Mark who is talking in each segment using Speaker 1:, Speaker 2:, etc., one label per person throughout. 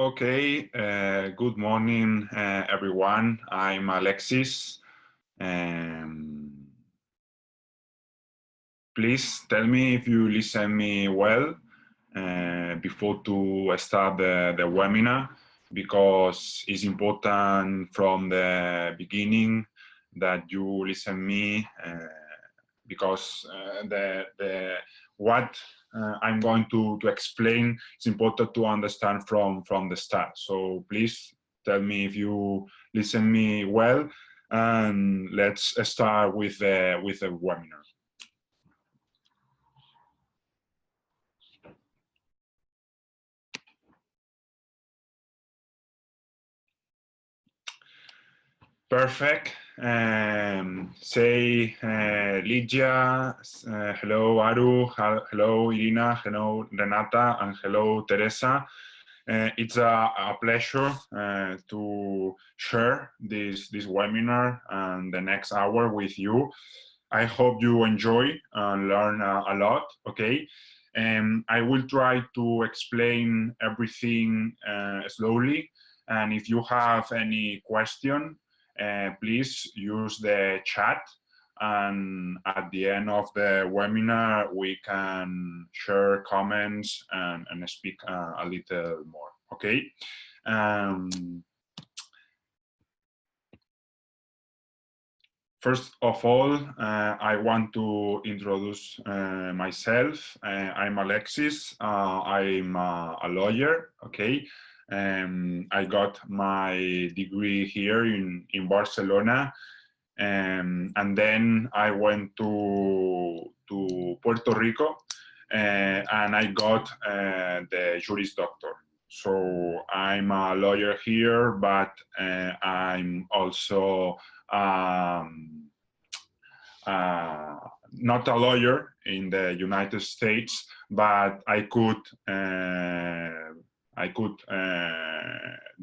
Speaker 1: Okay, good morning, everyone. I'm Alexis. Please tell me if you listen me well before to start the webinar, because it's important from the beginning that you listen me because what I'm going to explain is important to understand from the start. So please tell me if you listen me well, and let's start with the webinar. Perfect. Say Lydia, hello Aru, hello Irina, hello Renata, and hello Teresa. It's a pleasure to share this webinar and the next hour with you. I hope you enjoy and learn a lot, okay? I will try to explain everything slowly, and if you have any question, please use the chat, and at the end of the webinar we can share comments and speak a little more, okay? First of all, I want to introduce myself. I'm Alexis. I'm a lawyer, okay? I got my degree here in Barcelona, and then I went to Puerto Rico, and I got the Juris Doctor. So I'm a lawyer here, but I'm also not a lawyer in the United States, but I could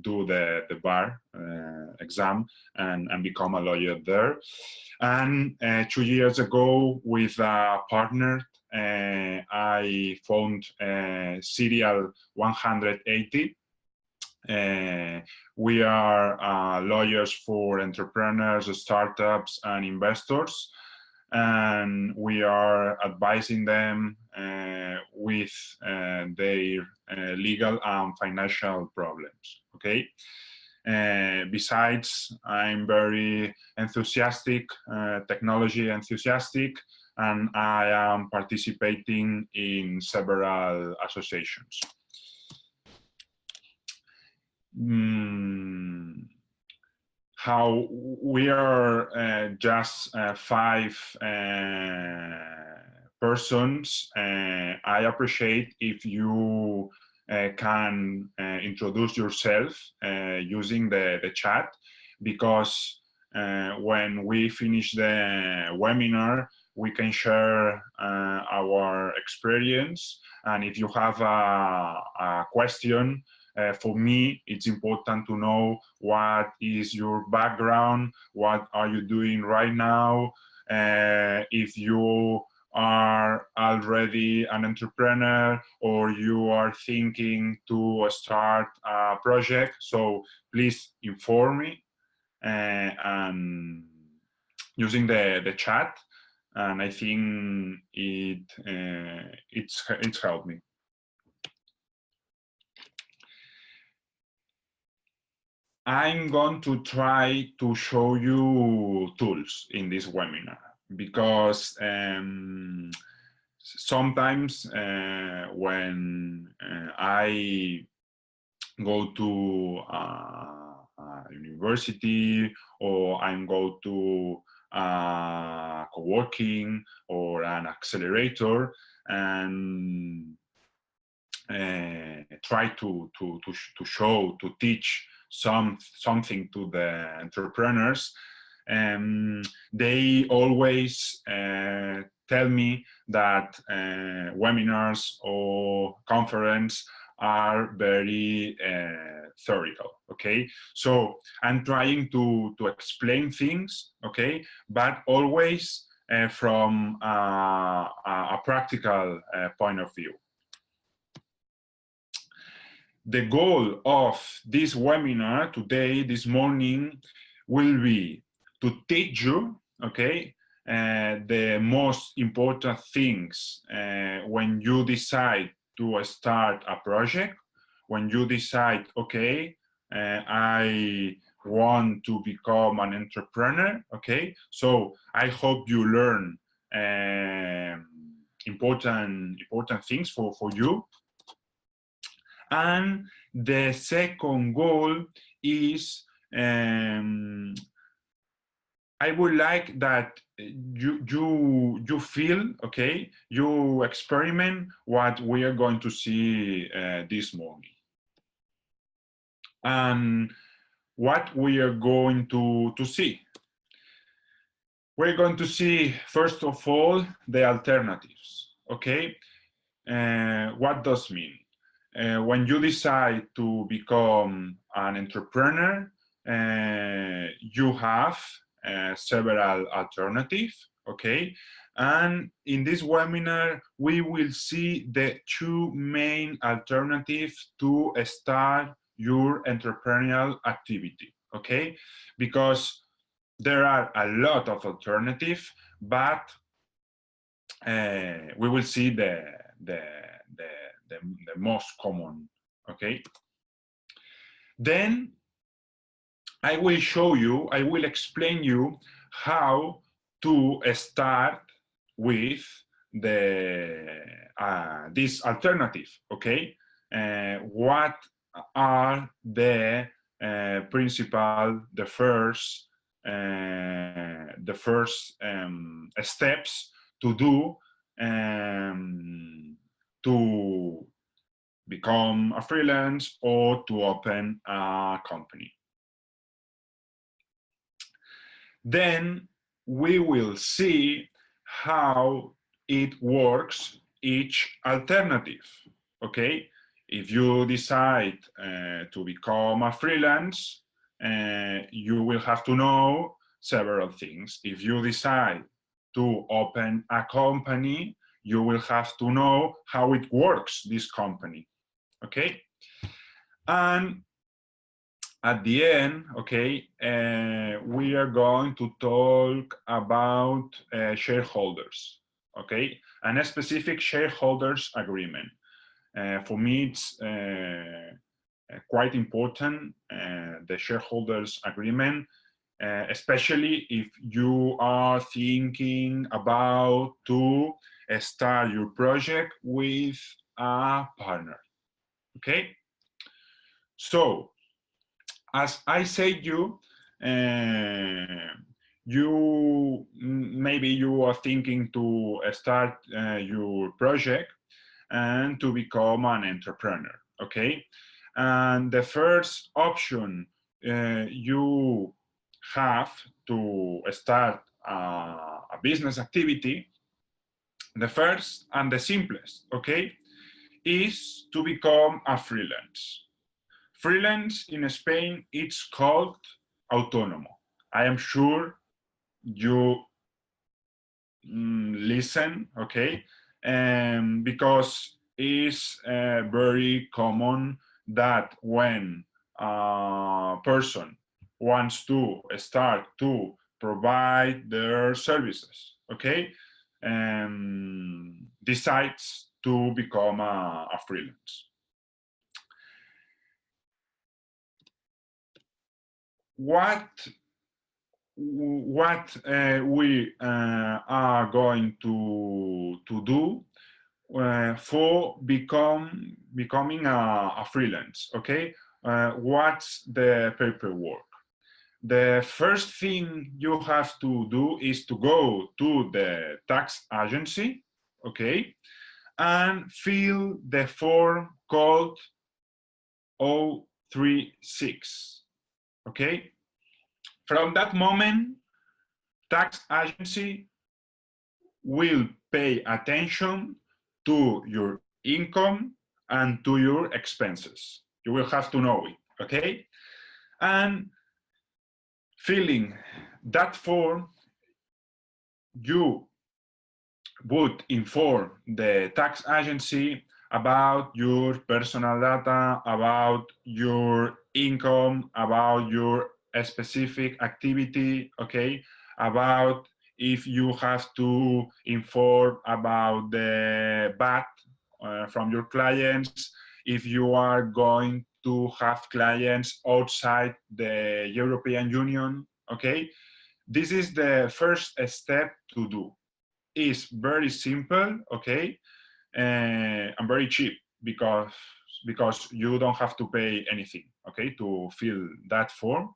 Speaker 1: do the bar exam and become a lawyer there. And 2 years ago, with a partner, I found Cirial 180. We are lawyers for entrepreneurs, startups, and investors, and we are advising them with their legal and financial problems, okay? Besides, I'm very enthusiastic, technology enthusiastic, and I am participating in several associations. How we are just 5 persons. I appreciate if you can introduce yourself using the chat, because when we finish the webinar, we can share our experience, and if you have a question, for me, it's important to know what is your background, what are you doing right now, if you are already an entrepreneur or you are thinking to start a project. So please inform me and using the chat, and I think it's helped me. I'm going to try to show you tools in this webinar, because sometimes when I go to a university, or I go to co-working or an accelerator, and try to show, to teach something to the entrepreneurs, they always tell me that webinars or conference are very theoretical, okay? So I'm trying to explain things, okay, but always from a practical point of view. the goal of this webinar today, this morning, will be to teach you, okay, the most important things when you decide to start a project, when you decide, okay, I want to become an entrepreneur, okay? So I hope you learn important things for you. And the second goal is I would like that you feel, okay, you experiment what we are going to see this morning. And what we are going to see. We're going to see, first of all, the alternatives, okay? What does mean? When you decide to become an entrepreneur, you have several alternatives, okay? And in this webinar, we will see the two main alternatives to start your entrepreneurial activity, okay? Because there are a lot of alternatives, but we will see the most common, okay? Then I will show you, I will explain you how to start with this alternative, okay? What are the principal, the first steps to do to become a freelance or to open a company. Then we will see how it works, each alternative, okay? If you decide to become a freelance, you will have to know several things. If you decide to open a company, you will have to know how it works, this company, okay? And at the end, okay, we are going to talk about shareholders, okay? And a specific shareholders agreement. For me, it's quite important, the shareholders agreement, especially if you are thinking about to start your project with a partner, okay? So, as I said maybe you are thinking to start your project and to become an entrepreneur, okay? And the first option you have to start a business activity, the first and the simplest, okay, is to become a freelance. Freelance in Spain, it's called autónomo. I am sure you listen, okay? Because it's very common that when a person wants to start to provide their services, okay, decides to become a freelance. What we are going to do for becoming a freelance, okay? What's the paperwork? The first thing you have to do is to go to the tax agency, okay, and fill the form called 036, okay? From that moment, tax agency will pay attention to your income and to your expenses. You will have to know it, okay? And filling that form, you would inform the tax agency about your personal data, about your income, about your specific activity, okay, about if you have to inform about the VAT from your clients, if you are going to have clients outside the European Union, okay? This is the first step to do. It's very simple, okay? And very cheap because you don't have to pay anything, okay, to fill that form.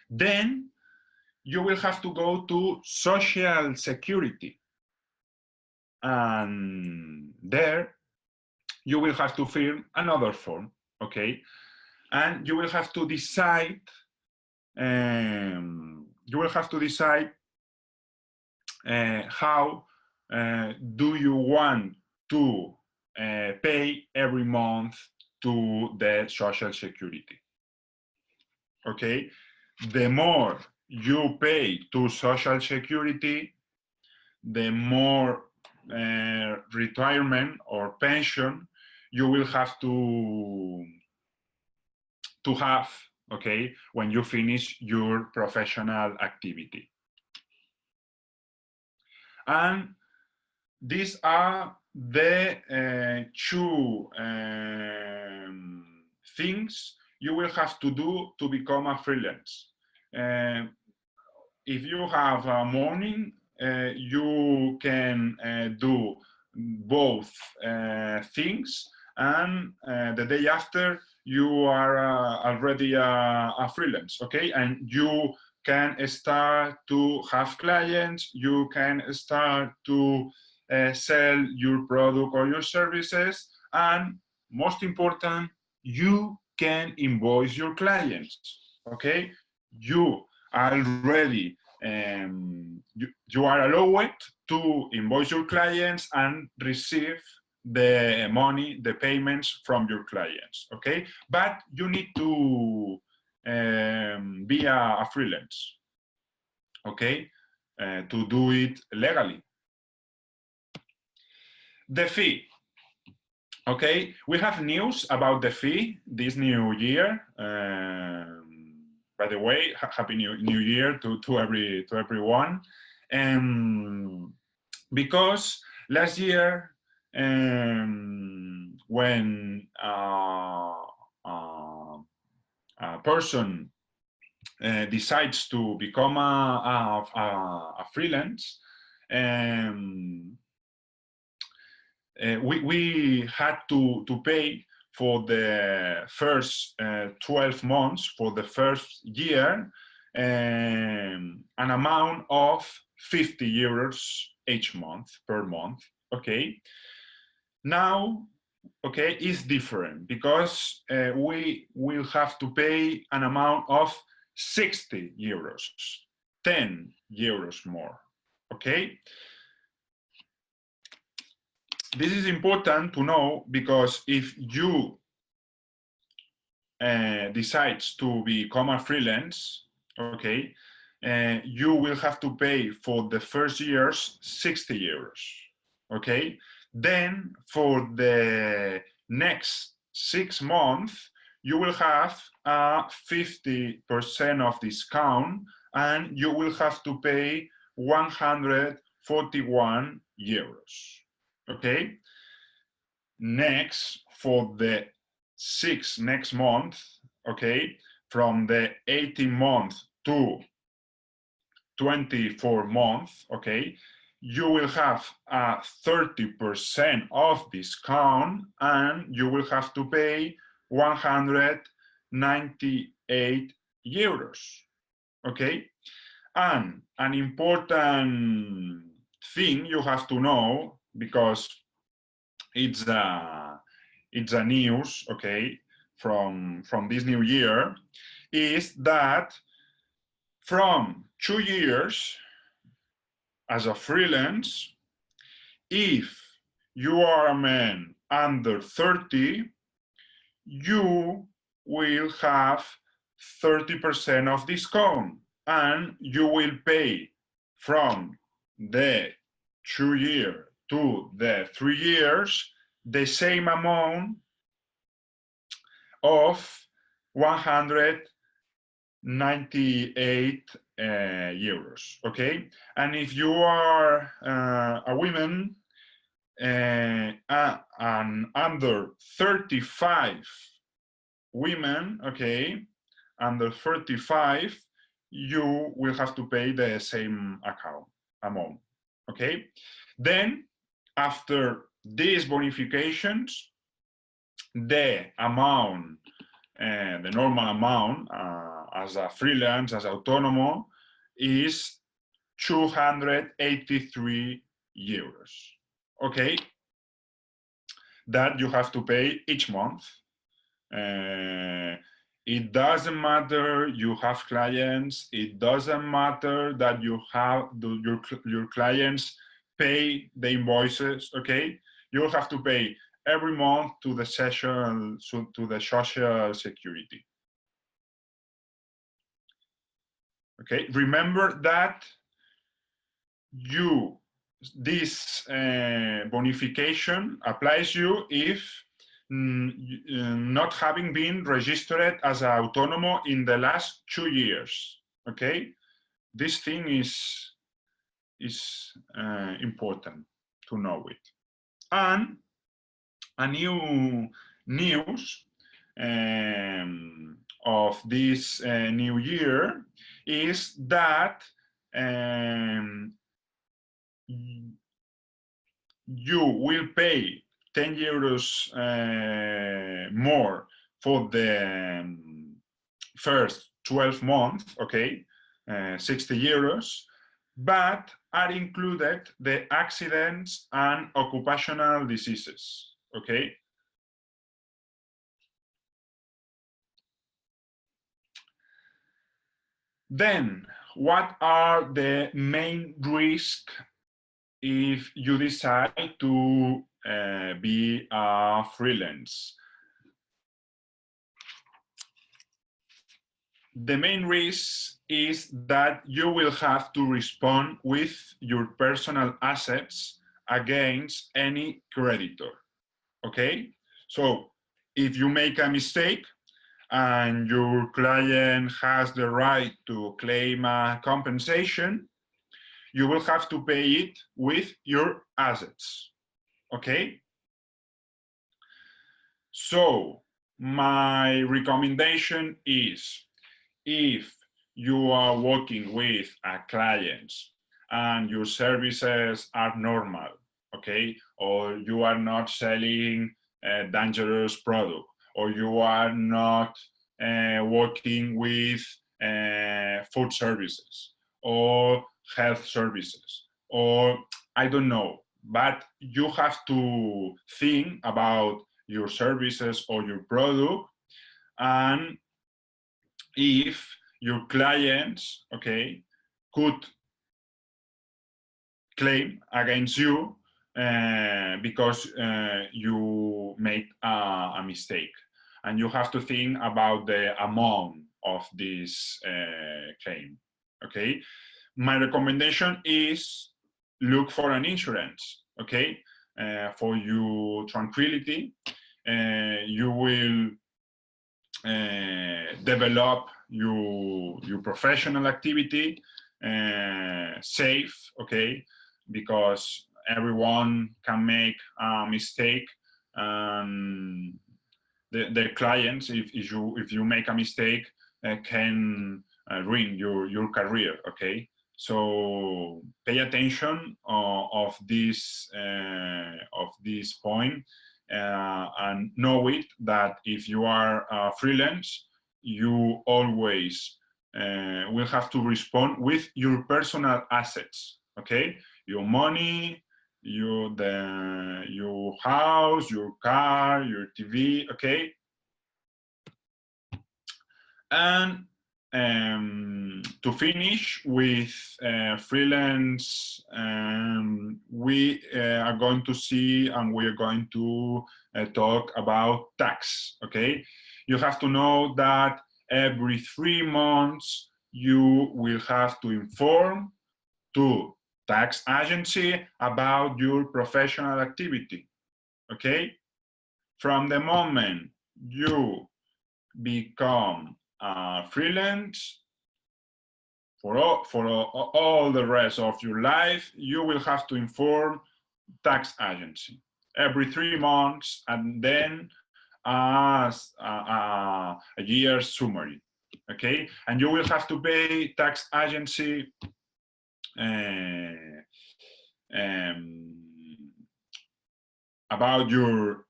Speaker 1: Then you will have to go to Social Security, and there you will have to fill another form, okay, and you will have to decide. You will have to decide how do you want to pay every month to the Social Security. Okay, the more you pay to Social Security, the more retirement or pension you will have to have, okay, when you finish your professional activity. And these are the two things you will have to do to become a freelance. If you have a morning, you can do both things, and the day after you are already a freelance, okay? And you can start to have clients, you can start to sell your product or your services, and most important, you can invoice your clients, okay? You already, you are allowed to invoice your clients and receive the money, the payments from your clients, okay? But you need to be a freelance, okay? To do it legally. The fee, okay? We have news about the fee this new year. By the way, happy new year to everyone. Because last year, when a person decides to become a freelance, we had to pay for the first 12 months, for the first year, an amount of 50 euros each month, per month, okay? Now, okay, it's different because we will have to pay an amount of 60 euros, 10 euros more, okay? This is important to know because if you decides to become a freelance, okay, you will have to pay for the first years 60 euros, okay? Then for the next 6 months, you will have a 50% of discount and you will have to pay 141 euros, okay? Next, for the next month, okay, from the 18 month to 24 month, okay, you will have a 30% of discount and you will have to pay 198 euros, okay? And an important thing you have to know, because it's a news, okay, from this new year, is that from 2 years as a freelance, if you are a man under 30, you will have 30% of discount and you will pay from the 2 year to the 3 years the same amount of 198 euros, okay? And if you are a woman and under 35 women, okay, under 35, you will have to pay the same amount, okay? Then, after these bonifications, the amount, the normal amount as a freelance, as autonomo, is 283 euros, okay? That you have to pay each month. It doesn't matter you have clients. It doesn't matter that you have your clients pay the invoices. Okay, you have to pay every month to the social security. Okay, remember that this bonification applies you if not having been registered as an autonomo in the last 2 years. Okay, this thing is important to know it. And a new news of this new year is that you will pay 10 euros more for the first 12 months, okay, 60 euros, but are included the accidents and occupational diseases, okay? Then, what are the main risks if you decide to be a freelance? The main risk is that you will have to respond with your personal assets against any creditor, okay? So if you make a mistake and your client has the right to claim a compensation, you will have to pay it with your assets, okay? So my recommendation is, if you are working with a client and your services are normal, okay, or you are not selling a dangerous product, or you are not working with food services or health services, or I don't know, but you have to think about your services or your product, and if your clients, okay, could claim against you because you made a mistake, and you have to think about the amount of this claim, okay? My recommendation is look for an insurance, okay? For your tranquility, you will develop your professional activity safe, okay? Because everyone can make a mistake. The clients, if you make a mistake, can ruin your career, okay? So pay attention of this point, and know it that if you are freelance, you always will have to respond with your personal assets, okay? Your money, your house, your car, your TV, okay? And to finish with freelance, we are going to see, and we are going to talk about tax, okay? You have to know that every 3 months you will have to inform to tax agency about your professional activity, okay? From the moment you become freelance, for all the rest of your life, you will have to inform tax agency every 3 months, and then as a year's summary, okay? And you will have to pay tax agency about your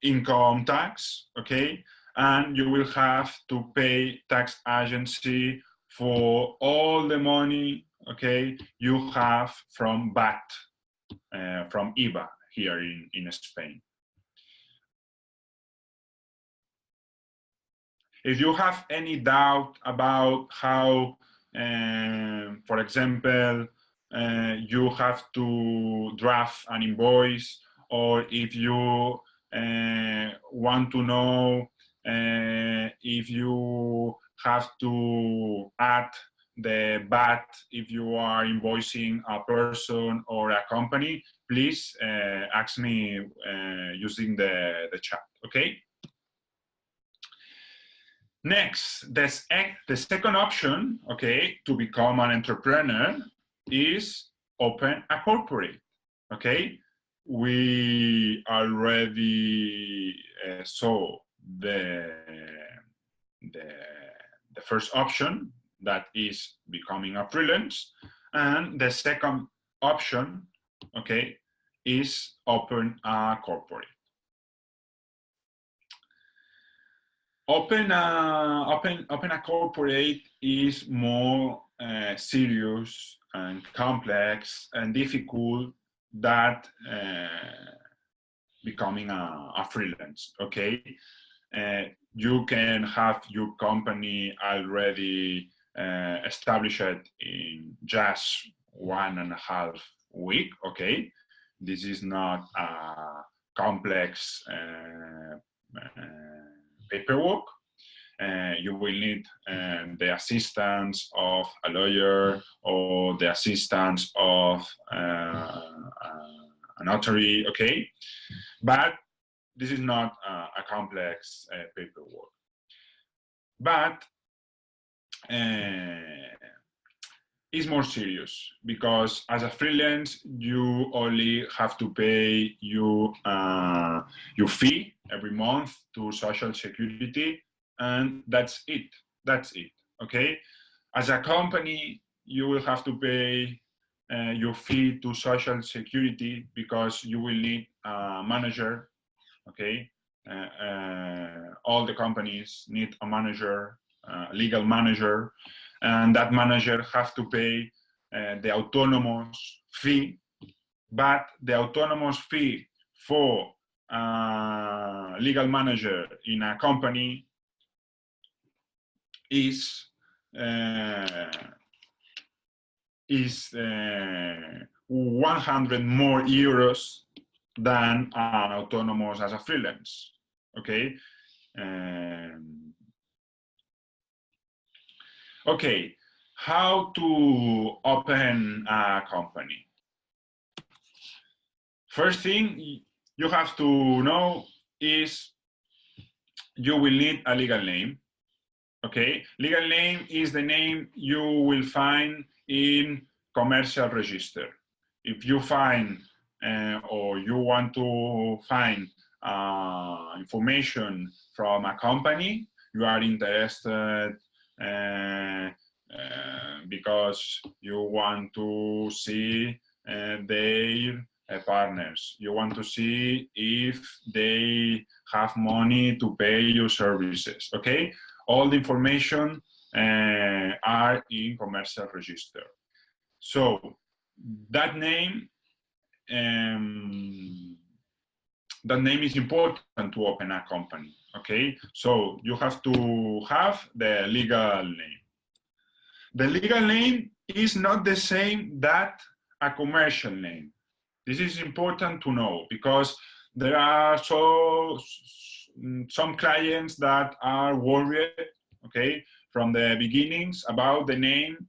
Speaker 1: income tax, okay? And you will have to pay tax agency for all the money, okay, you have from VAT, from IVA here in Spain. If you have any doubt about how, for example, you have to draft an invoice, or if you want to know if you have to add the VAT if you are invoicing a person or a company, please ask me using the chat, okay? Next, the second option, okay, to become an entrepreneur is open a corporate, okay? We already saw the first option, that is becoming a freelance, and the second option, okay, is open a corporate. Open a corporate is more serious and complex and difficult than becoming a freelance, okay? You can have your company already established in just 1.5 weeks, okay? This is not a complex paperwork. You will need the assistance of a lawyer or the assistance of a notary, okay? But this is not a complex paperwork. But it's more serious, because as a freelance, you only have to pay your fee every month to Social Security, and that's it. That's it, okay? As a company, you will have to pay your fee to Social Security, because you will need a manager, okay? All the companies need a manager, legal manager, and that manager has to pay the autonomous fee, but the autonomous fee for legal manager in a company is 100 more euros than an autonomous as a freelance, okay? Okay, how to open a company? First thing you have to know is you will need a legal name, okay? Legal name is the name you will find in commercial register. If you find or you want to find information from a company, you are interested because you want to see their partners. You want to see if they have money to pay your services, okay? All the information are in commercial register. So that name is important to open a company, okay? So you have to have the legal name. The legal name is not the same that a commercial name. This is important to know, because there are some clients that are worried, okay, from the beginnings about the name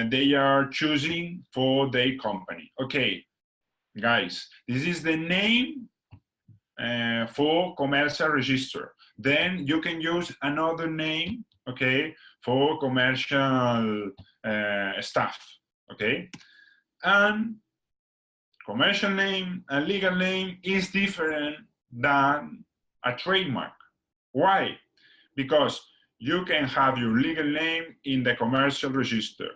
Speaker 1: they are choosing for their company. Okay, guys. This is the name for commercial register. Then you can use another name, okay, for commercial stuff, okay. And commercial name and legal name is different than a trademark. Why? Because you can have your legal name in the commercial register.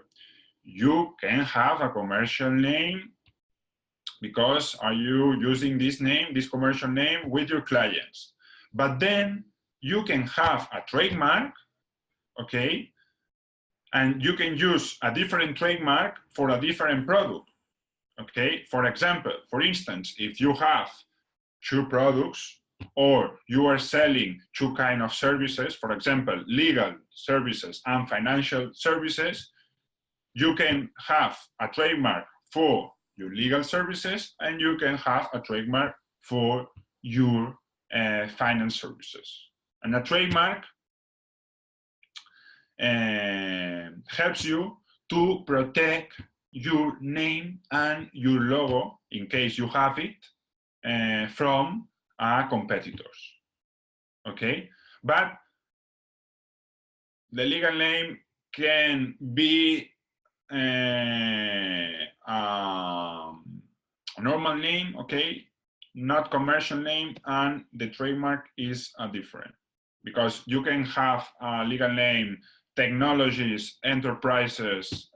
Speaker 1: You can have a commercial name because are you using this name, this commercial name with your clients. But then you can have a trademark, okay? And you can use a different trademark for a different product, okay? For example, for instance, if you have two products or you are selling two kinds of services, for example, legal services and financial services, you can have a trademark for your legal services and you can have a trademark for your finance services. And a trademark helps you to protect your name and your logo, in case you have it, from competitors, okay? But the legal name can be a normal name, okay, not commercial name, and the trademark is different, because you can have a legal name Technologies Enterprises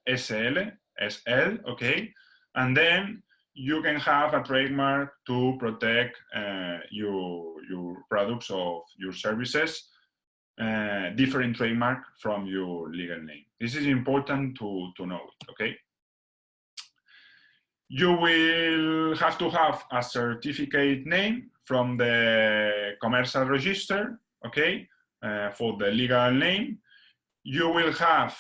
Speaker 1: SL, okay, and then you can have a trademark to protect your products or your services, different trademark from your legal name. This is important to know it, okay? You will have to have a certificate name from the commercial register, okay, for the legal name. You will have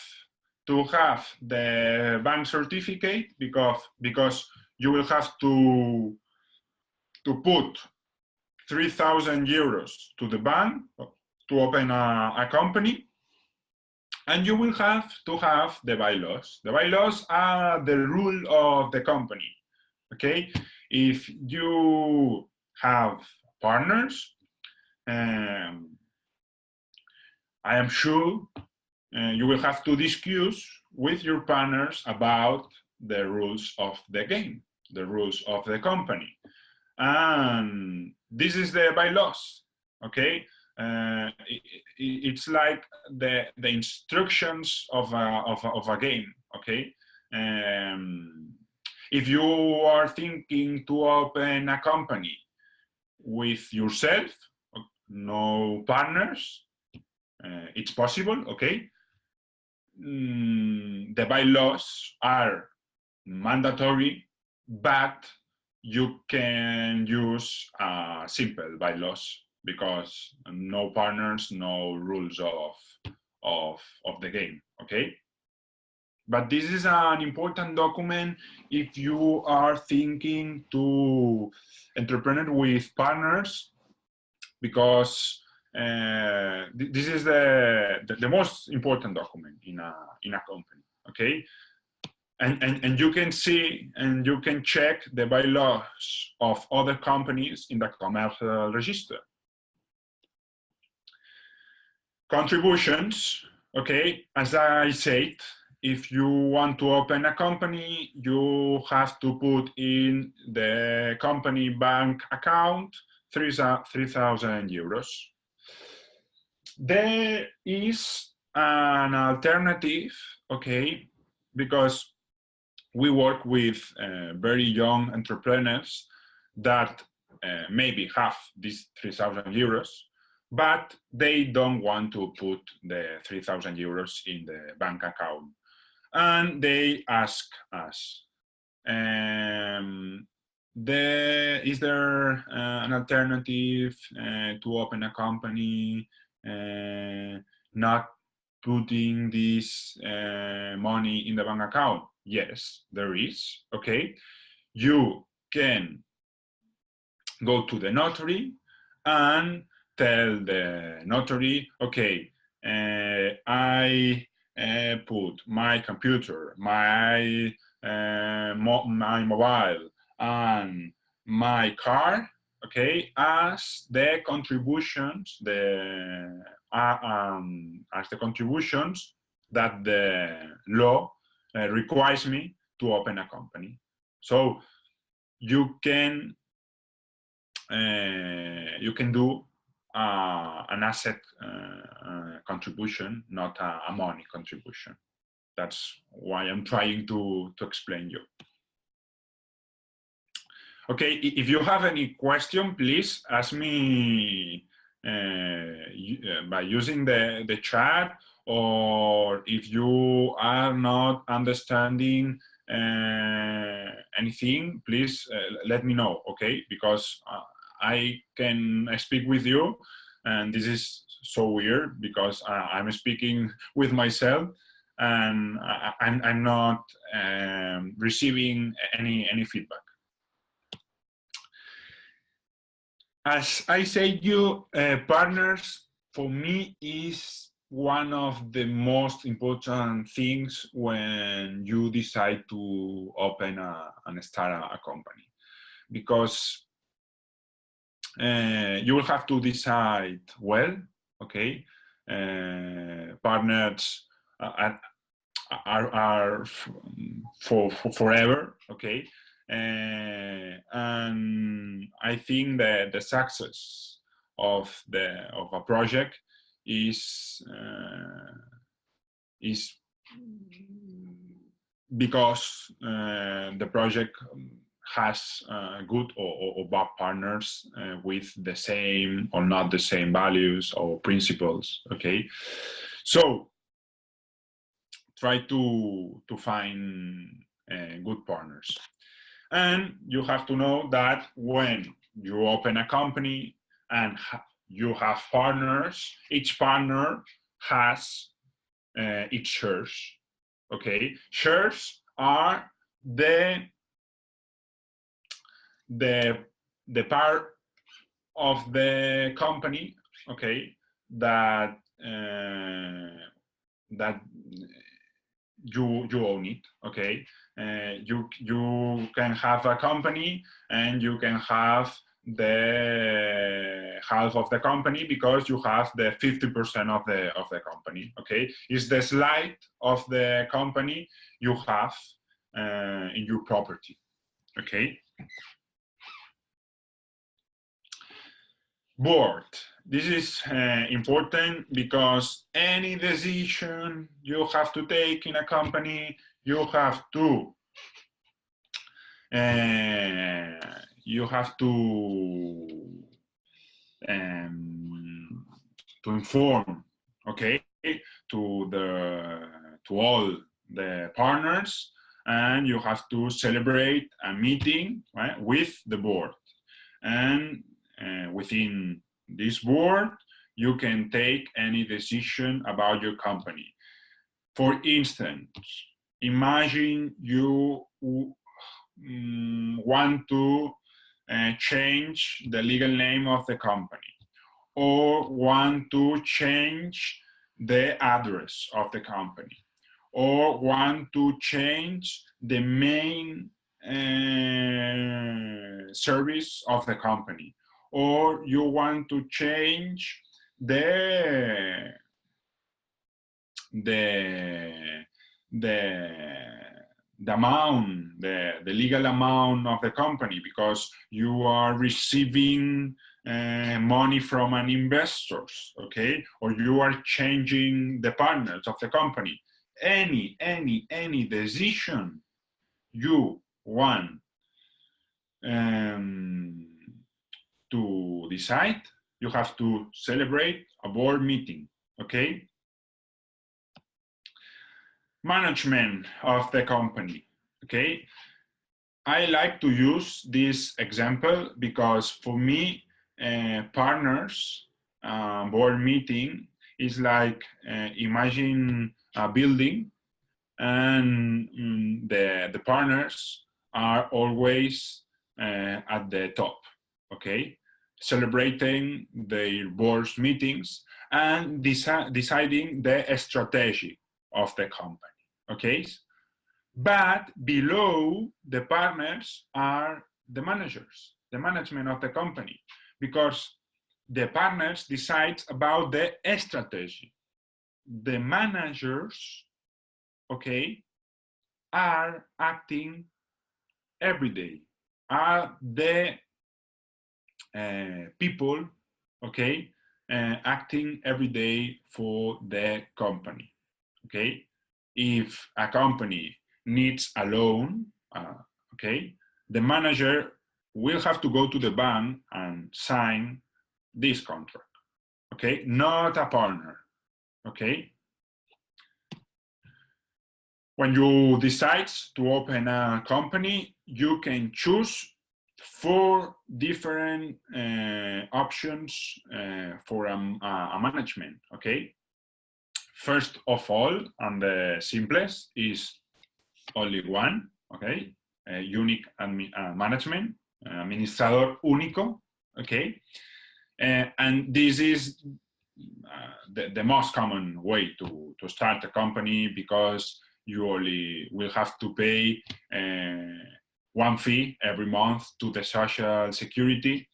Speaker 1: to have the bank certificate because you will have to put 3,000 euros to the bank to open a company. And you will have to have the bylaws. The bylaws are the rule of the company, okay? If you have partners, I am sure you will have to discuss with your partners about the rules of the game, the rules of the company. And this is the bylaws, okay? It's like the instructions of a game, okay? If you are thinking to open a company with yourself, no partners, it's possible, okay? The bylaws are mandatory, but you can use simple bylaws because no partners, no rules of the game, okay? But this is an important document if you are thinking to entrepreneur with partners, because this is the most important document in a company, okay? And you can see and you can check the bylaws of other companies in the commercial register. Contributions, okay, as I said, if you want to open a company, you have to put in the company bank account 3,000 euros. There is an alternative, okay, because we work with very young entrepreneurs that maybe have these 3,000 euros, but they don't want to put the 3,000 euros in the bank account. And they ask us, is there an alternative to open a company not putting this money in the bank account? Yes, there is, okay? You can go to the notary and tell the notary, okay, I put my computer, my my mobile and my car, okay, as the contributions, as the contributions that the law requires me to open a company. So you can do an asset contribution, not a money contribution. That's why I'm trying to explain you. Okay, if you have any question, please ask me by using the chat, or if you are not understanding anything, please let me know, okay? Because I can speak with you, and this is so weird because I'm speaking with myself, and I'm not receiving any feedback. As I said, partners for me is one of the most important things when you decide to open and start a company, because you will have to decide well, okay? Partners are for forever, okay? And I think that the success of a project is because the project has good or bad partners with the same or not the same values or principles, okay? So try to find good partners. And you have to know that when you open a company and you have partners, each partner has its shares, okay? Shares are the part of the company, okay, that you own it, okay? You can have a company and you can have the half of the company because you have the 50% of the company, okay? It's the slide of the company you have in your property, okay? Board. This is important because any decision you have to take in a company, you have to inform, okay, to all the partners, and you have to celebrate a meeting, right, with the board. And within this board, you can take any decision about your company. For instance, imagine you want to change the legal name of the company, or want to change the address of the company, or want to change the main service of the company, or you want to change the amount, the legal amount of the company, because you are receiving money from an investors, okay? Or you are changing the partners of the company. Any decision you want to decide, you have to celebrate a board meeting, okay? Management of the company, okay? I like to use this example because for me, partners board meeting is like imagine a building, and the partners are always at the top, okay? Celebrating their board meetings and deciding the strategy of the company, okay? But below the partners are the managers, the management of the company, because the partners decide about the strategy. The managers, okay, are acting every day, are the people, okay, acting every day for the company, okay. If a company needs a loan, okay, the manager will have to go to the bank and sign this contract, okay, not a partner, okay. When you decide to open a company, you can choose 4 different options for a management, okay. First of all, and the simplest, is only one, okay, unique management, administrador único, okay. And this is the most common way to start a company, because you only will have to pay one fee every month to the social security,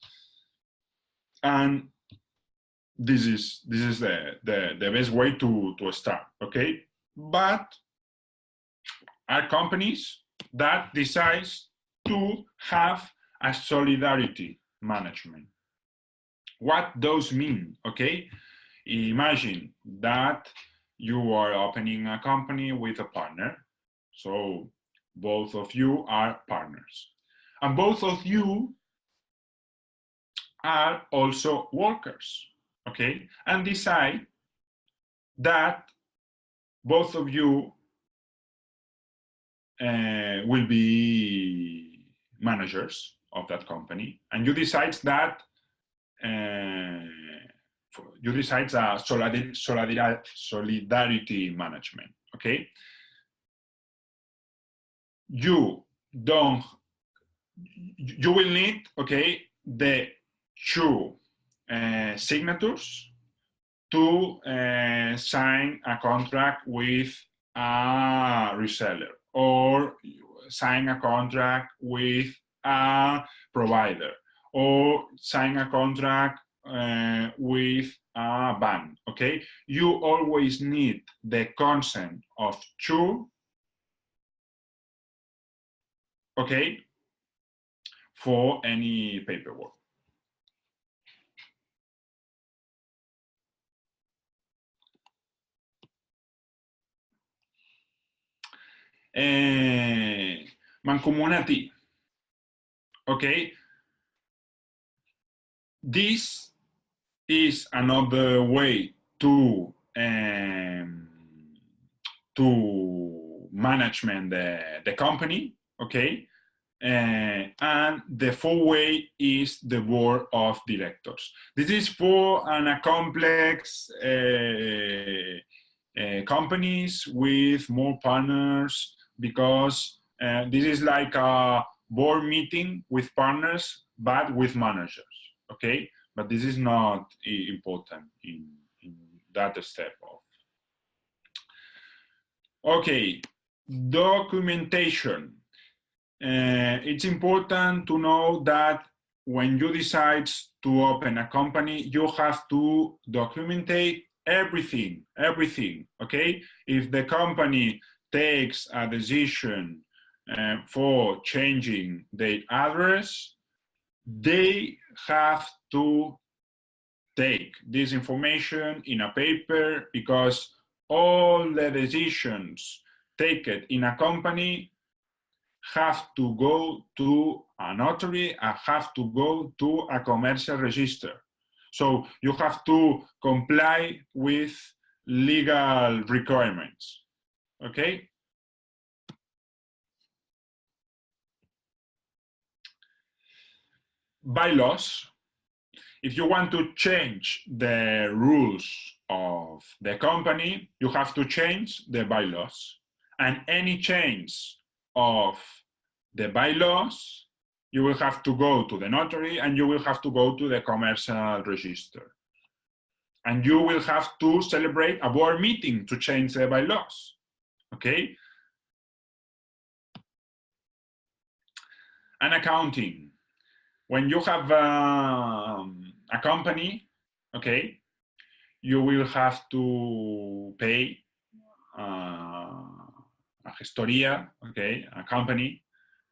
Speaker 1: and this is the best way to start, okay. But are companies that decides to have a solidarity management. What those mean, okay? Imagine that you are opening a company with a partner, so both of you are partners, and both of you are also workers, okay, and decide that both of you will be managers of that company, and you decide that you decide a solidarity management, okay. You don't, you will need, okay, the 2 signatures to sign a contract with a reseller, or sign a contract with a provider, or sign a contract with a bank, okay. You always need the consent of 2, okay, for any paperwork. Mancomunity, okay. This is another way to management the company, okay. And the 4th way is the board of directors. This is for a complex companies with more partners, because this is like a board meeting with partners, but with managers, okay. But this is not important in that step of. Okay, documentation. It's important to know that when you decide to open a company, you have to documentate everything, okay? If the company takes a decision for changing their address, they have to take this information in a paper, because all the decisions taken in a company have to go to a notary and have to go to a commercial register. So you have to comply with legal requirements, okay? Bylaws. If you want to change the rules of the company, you have to change the bylaws. And any change of the bylaws, you will have to go to the notary, and you will have to go to the commercial register. And you will have to celebrate a board meeting to change the bylaws, okay? And accounting. When you have a company, okay, you will have to pay a gestoria, okay, a company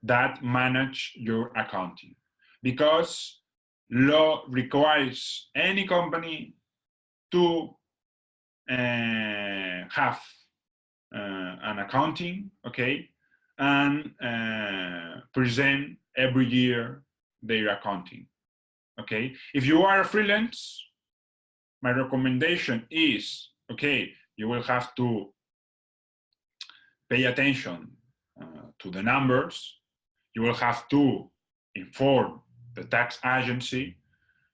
Speaker 1: that manage your accounting, because law requires any company to have an accounting, okay, and present every year their accounting, okay. If you are a freelance, my recommendation is, okay, you will have to pay attention to the numbers. You will have to inform the tax agency,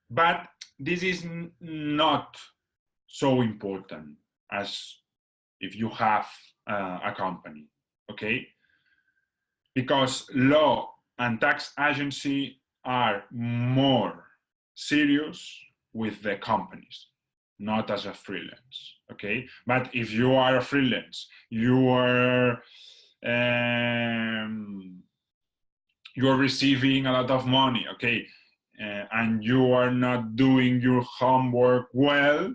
Speaker 1: but this is not so important as if you have a company, okay? Because law and tax agency are more serious with the companies, not as a freelance, okay? But if you are a freelance, you're receiving a lot of money, okay, and you are not doing your homework well,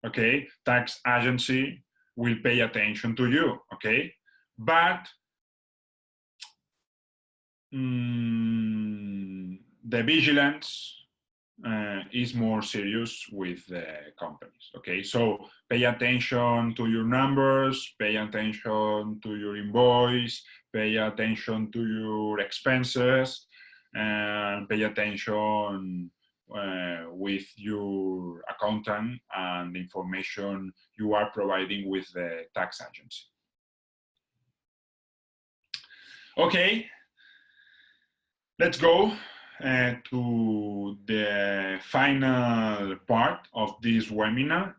Speaker 1: okay, tax agency will pay attention to you, okay? But the vigilance is more serious with the companies, okay? So pay attention to your numbers, pay attention to your invoice, pay attention to your expenses, and pay attention with your accountant and the information you are providing with the tax agency. Okay, let's go to the final part of this webinar.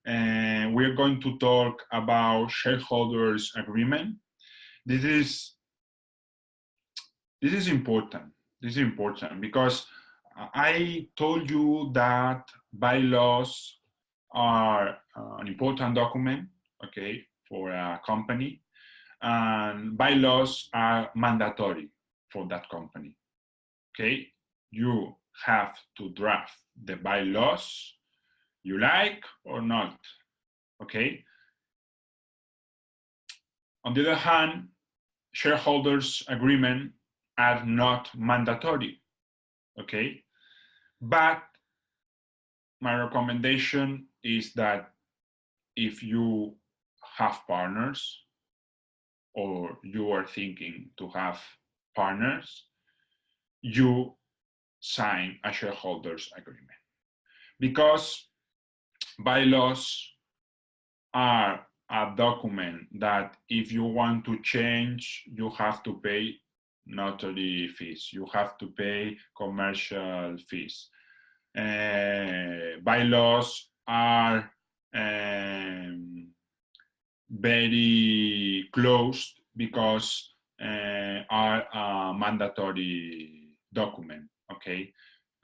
Speaker 1: We're going to talk about shareholders agreement. This is important. This is important because I told you that bylaws are an important document, okay, for a company, and bylaws are mandatory for that company, okay? You have to draft the bylaws you like or not, okay? On the other hand, shareholders agreement are not mandatory, okay? But my recommendation is that if you have partners or you are thinking to have partners, you sign a shareholders agreement, because bylaws are a document that if you want to change, you have to pay notary fees, you have to pay commercial fees. Bylaws are very closed because are a mandatory document, okay?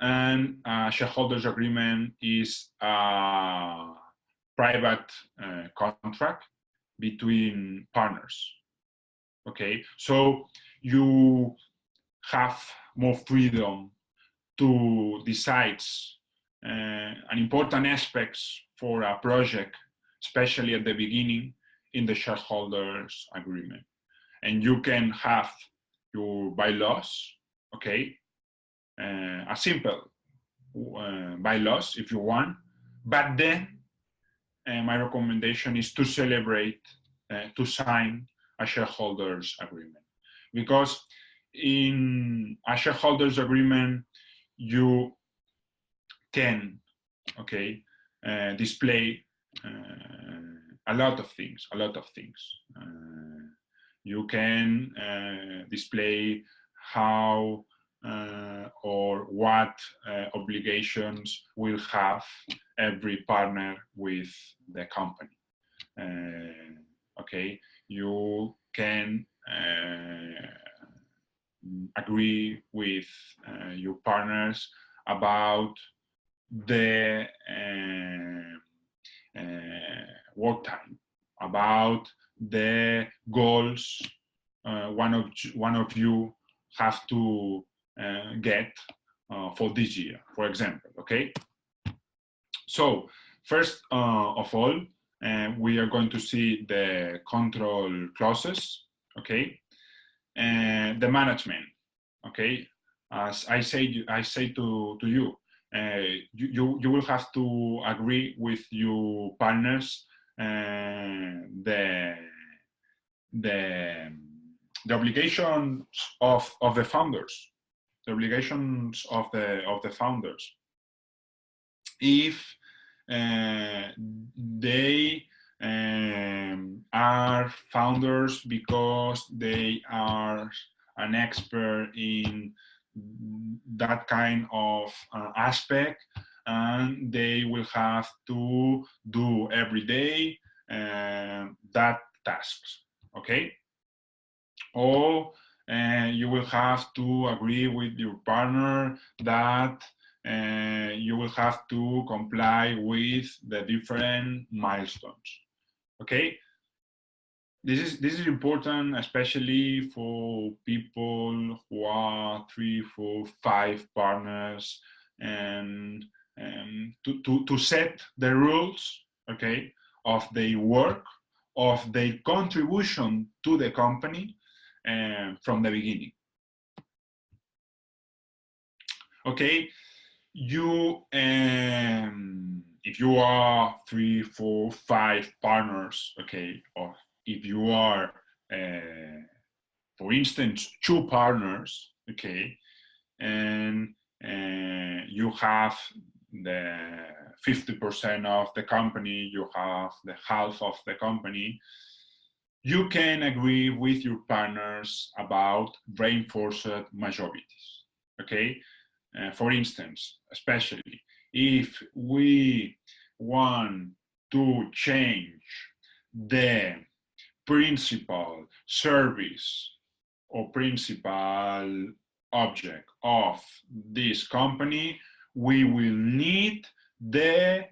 Speaker 1: And shareholders agreement is a private contract between partners, okay? So you have more freedom to decide an important aspects for a project, especially at the beginning, in the shareholders agreement. And you can have your bylaws, okay, a simple bylaws if you want, but then my recommendation is to celebrate, to sign a shareholders agreement, because in a shareholders agreement you can, okay, display a lot of things. You can display how or what obligations will have every partner with the company. Okay, you can agree with your partners about the work time, about the goals one of you have to get for this year, for example, okay? So first of all, we are going to see the control clauses, okay? And the management, okay? As I say to you, you will have to agree with your partners the obligations of the founders, the obligations of the founders. If they are founders because they are an expert in that kind of aspect, and they will have to do every day that tasks, okay? Or you will have to agree with your partner that you will have to comply with the different milestones, okay? This is important, especially for people who are 3, 4, 5 partners, and to set the rules, okay, of their work, of their contribution to the company from the beginning. Okay, you if you are 3, 4, 5 partners, okay, or if you are, for instance, 2 partners, okay, and you have the 50% of the company, you have the half of the company, you can agree with your partners about reinforced majorities, okay? For instance, especially if we want to change the principal service or principal object of this company, we will need the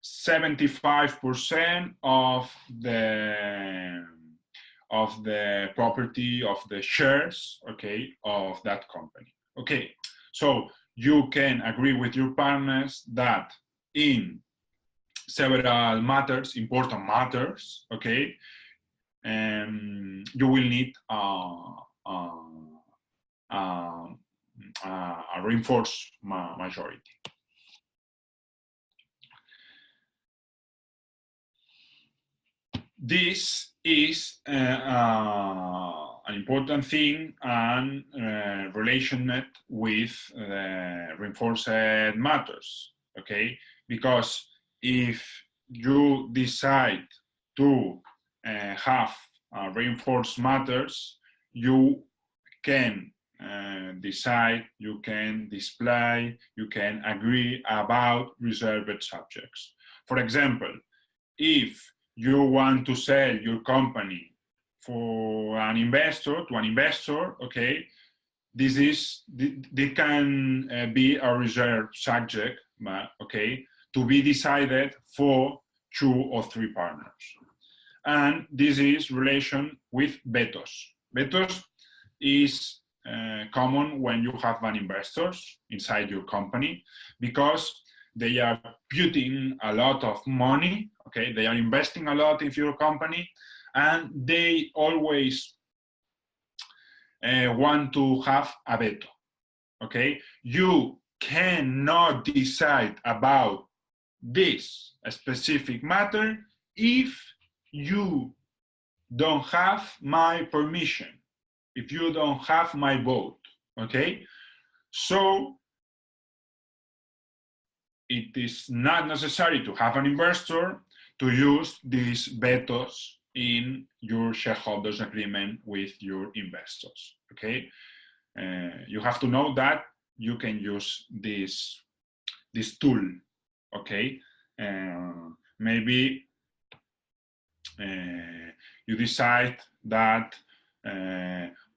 Speaker 1: 75% of the property, of the shares, okay, of that company. Okay, so you can agree with your partners that in several matters, important matters, okay, you will need a reinforced majority. This is an important thing and relationed with reinforced matters, okay? Because if you decide to have reinforced matters, you can decide, you can display, you can agree about reserved subjects. For example, if you want to sell your company for an investor, to an investor, okay, this can be a reserved subject, okay, to be decided for 2 or 3 partners. And this is relation with vetos. Vetos is common when you have an investors inside your company, because they are putting a lot of money, okay, they are investing a lot in your company, and they always want to have a veto, okay? You cannot decide about this specific matter if you don't have my permission, if you don't have my vote, okay? So it is not necessary to have an investor to use these vetoes in your shareholders agreement with your investors, okay? You have to know that you can use this tool, okay? Maybe you decide that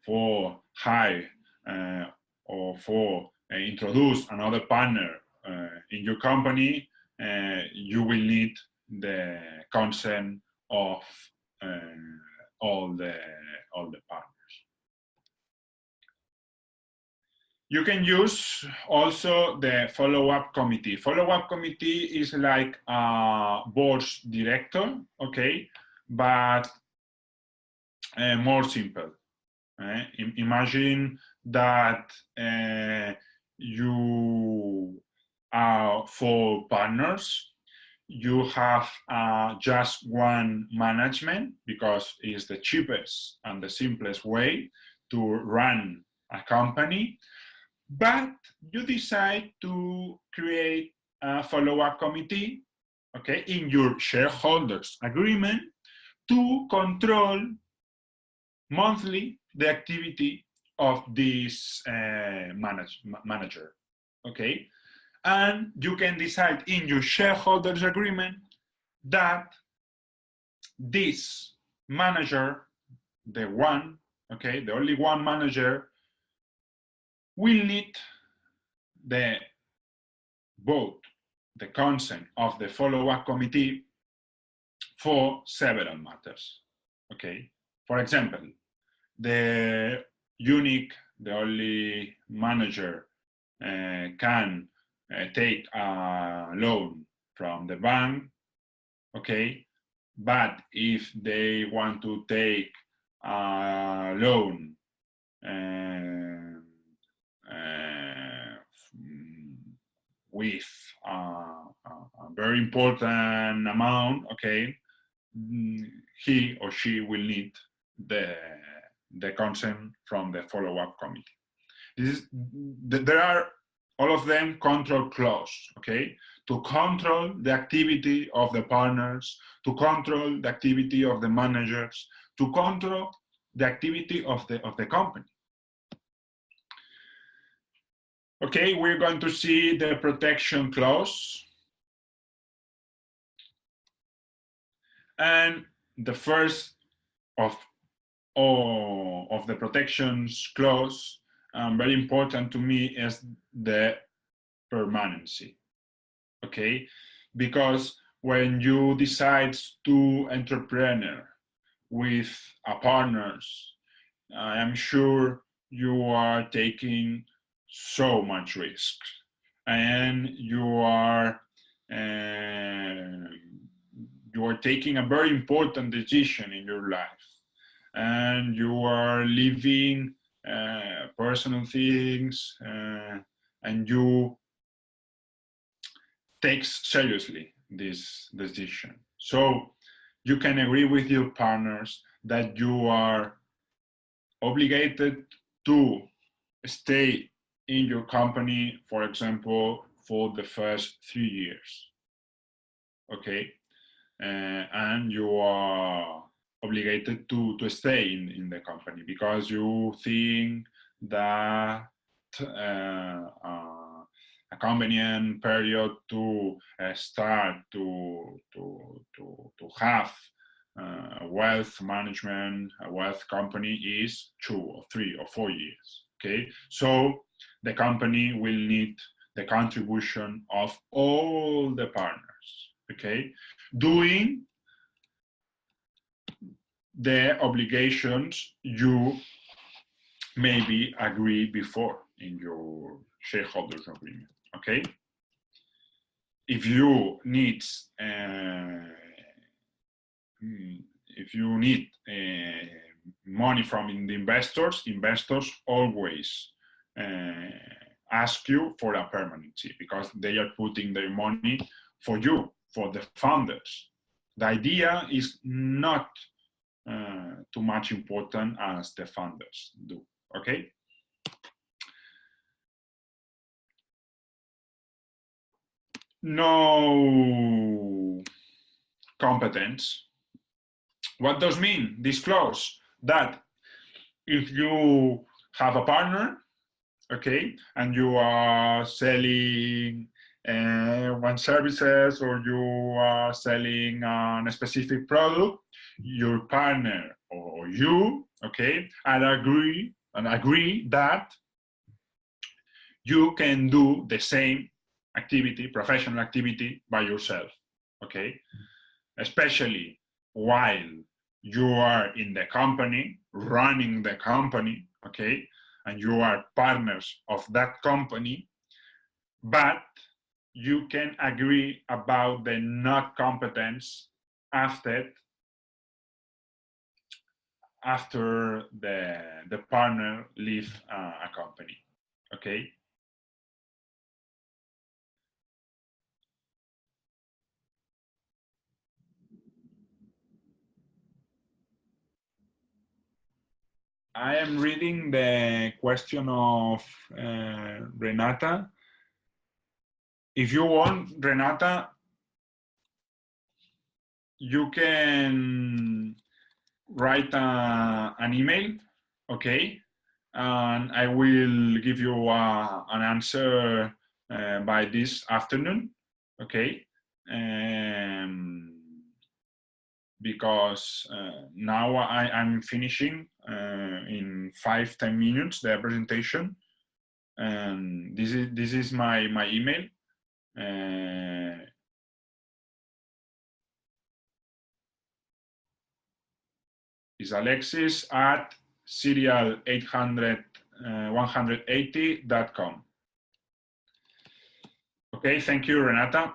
Speaker 1: for hire or for introduce another partner in your company, you will need the consent of all the partners. You can use also the follow-up committee. Follow-up committee is like a board director, okay, but more simple. Imagine that you are 4 partners. You have just one management because it's the cheapest and the simplest way to run a company. But you decide to create a follow-up committee, okay, in your shareholders agreement to control monthly the activity of this manager, okay? And you can decide in your shareholders agreement that this manager, the one, okay, the only one manager, will need the vote, the consent of the follow-up committee for several matters, okay? For example, the only manager can take a loan from the bank, okay? But if they want to take a loan with a very important amount, okay, he or she will need the consent from the follow-up committee. There are all of them control clause, okay, to control the activity of the partners, to control the activity of the managers, to control the activity of the company. Okay, we're going to see the protection clause. And the first of the protections clause, very important to me, is the permanency, okay? Because when you decide to entrepreneur with a partners, I am sure you are taking so much risk, and you are taking a very important decision in your life, and you are leaving personal things, and you take seriously this decision. So you can agree with your partners that you are obligated to stay in your company, for example, for the first 3 years, okay? And you are obligated to stay in the company because you think that a convenient period to start to have wealth management, a wealth company is 2 or 3 or 4 years, okay? So the company will need the contribution of all the partners, okay? Doing the obligations you maybe agree before in your shareholders agreement, okay? If you need money from the investors always ask you for a permanency because they are putting their money for you, for the founders. The idea is not too much important as the founders do, okay? No competence. What does mean this clause? That if you have a partner, okay, and you are selling one services or you are selling a specific product, your partner or you, okay, and agree that you can do the same activity, professional activity, by yourself, okay? Especially while you are in the company, running the company, okay? and you are partners of that company, but you can agree about the not competence after the partner leave a company. Okay. I am reading the question of Renata. If you want, Renata, you can write an email, okay? And I will give you an answer by this afternoon, okay? Because now I'm finishing in 5-10 minutes the presentation, and this is my email. Is Alexis at Cirial 180.com. Okay, thank you, Renata.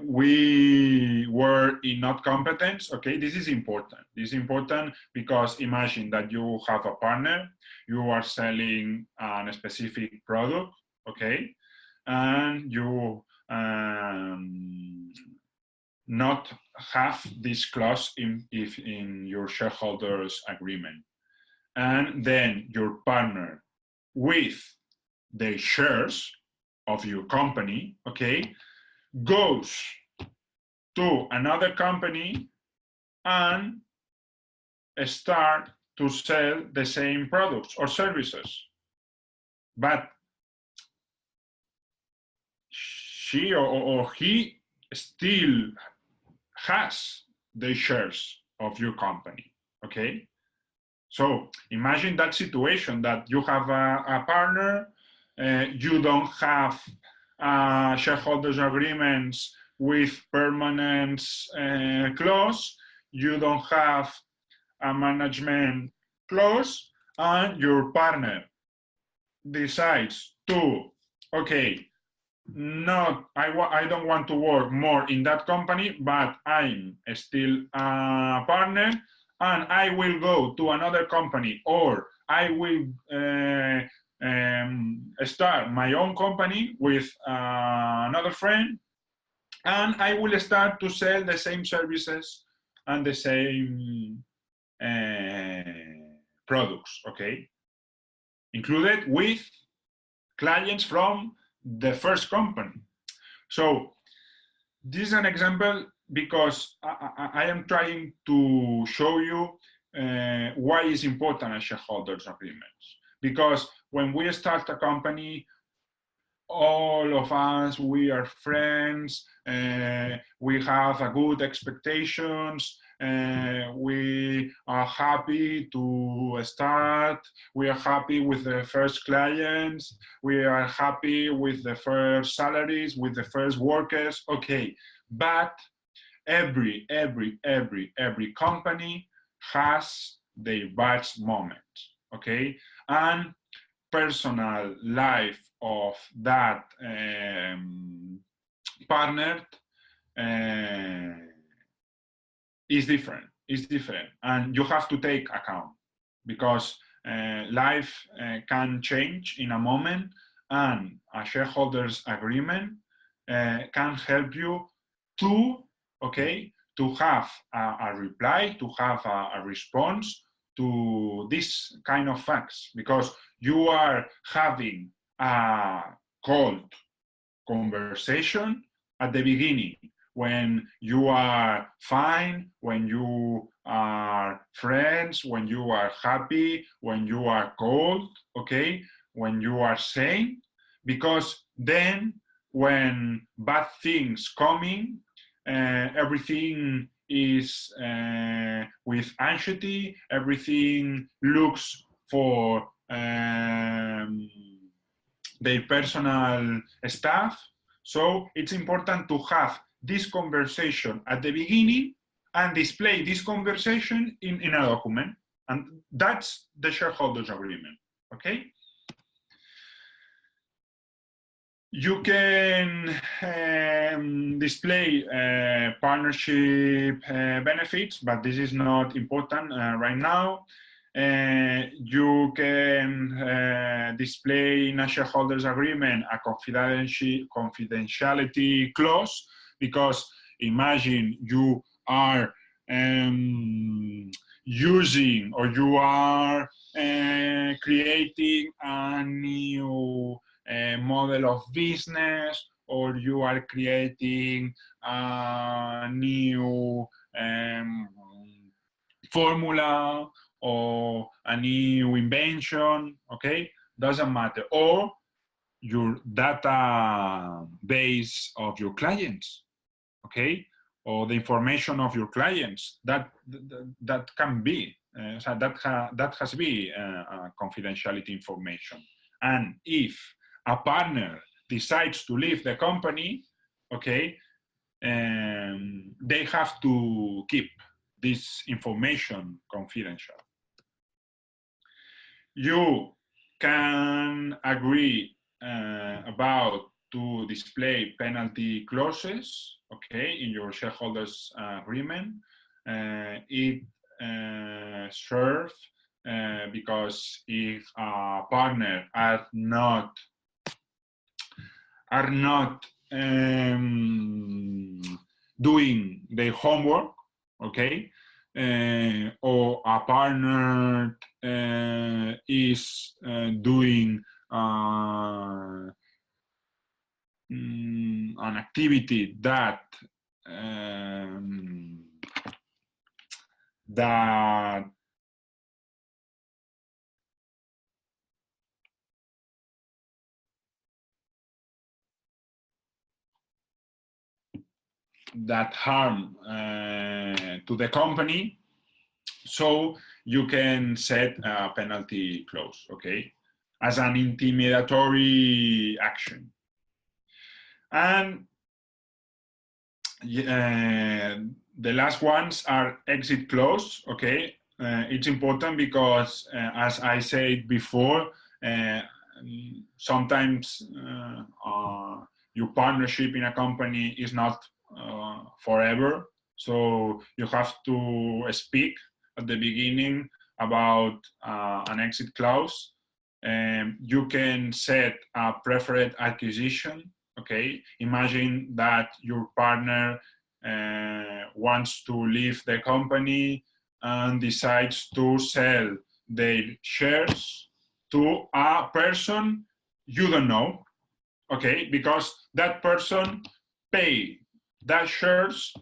Speaker 1: We were in not competence. Okay, this is important. This is important because imagine that you have a partner, you are selling a specific product, okay, and you not have this clause in your shareholders agreement, and then your partner with the shares of your company, okay, goes to another company and start to sell the same products or services, but she or he still has the shares of your company, okay? So imagine that situation that you have a partner, you don't have shareholders agreements with permanent clause, you don't have a management clause, and your partner decides to, okay, I don't want to work more in that company, but I'm still a partner, and I will go to another company, or I will start my own company with another friend, and I will start to sell the same services and the same products, okay? Included with clients from the first company. So this is an example because I am trying to show you why it's important a shareholders agreements. Because when we start a company, all of us, we are friends, we have a good expectations, we are happy to start, we are happy with the first clients, we are happy with the first salaries, with the first workers, okay. But every company has their bad moments, okay? And personal life of that partner is different. And you have to take account because life can change in a moment, and a shareholders agreement can help you to, okay, to have a reply, to have a response to this kind of facts, because you are having a cold conversation at the beginning when you are fine, when you are friends, when you are happy, when you are cold, okay, when you are sane, because then when bad things coming, everything is with anxiety, everything looks for their personal stuff. So it's important to have this conversation at the beginning and display this conversation in a document. And that's the shareholders agreement, okay? You can display partnership benefits, but this is not important right now. You can display in a shareholders agreement a confidentiality clause, because imagine you are using, or you are creating a new model of business, or you are creating a new formula or a new invention, okay? Doesn't matter. Or your database of your clients, okay? Or the information of your clients, that can be, so that has to be confidentiality information. And if a partner decides to leave the company, okay, they have to keep this information confidential. You can agree about to display penalty clauses, okay, in your shareholders agreement. It serves because if a partner are not doing their homework, okay, or a partner is doing an activity that harm to the company, so you can set a penalty clause, okay, as an intimidatory action. And the last ones are exit clause, okay. It's important because, as I said before, sometimes your partnership in a company is not forever, so you have to speak at the beginning about an exit clause. You can set a preferred acquisition, okay. Imagine that your partner wants to leave the company and decides to sell their shares to a person you don't know, okay, because that person pay that shares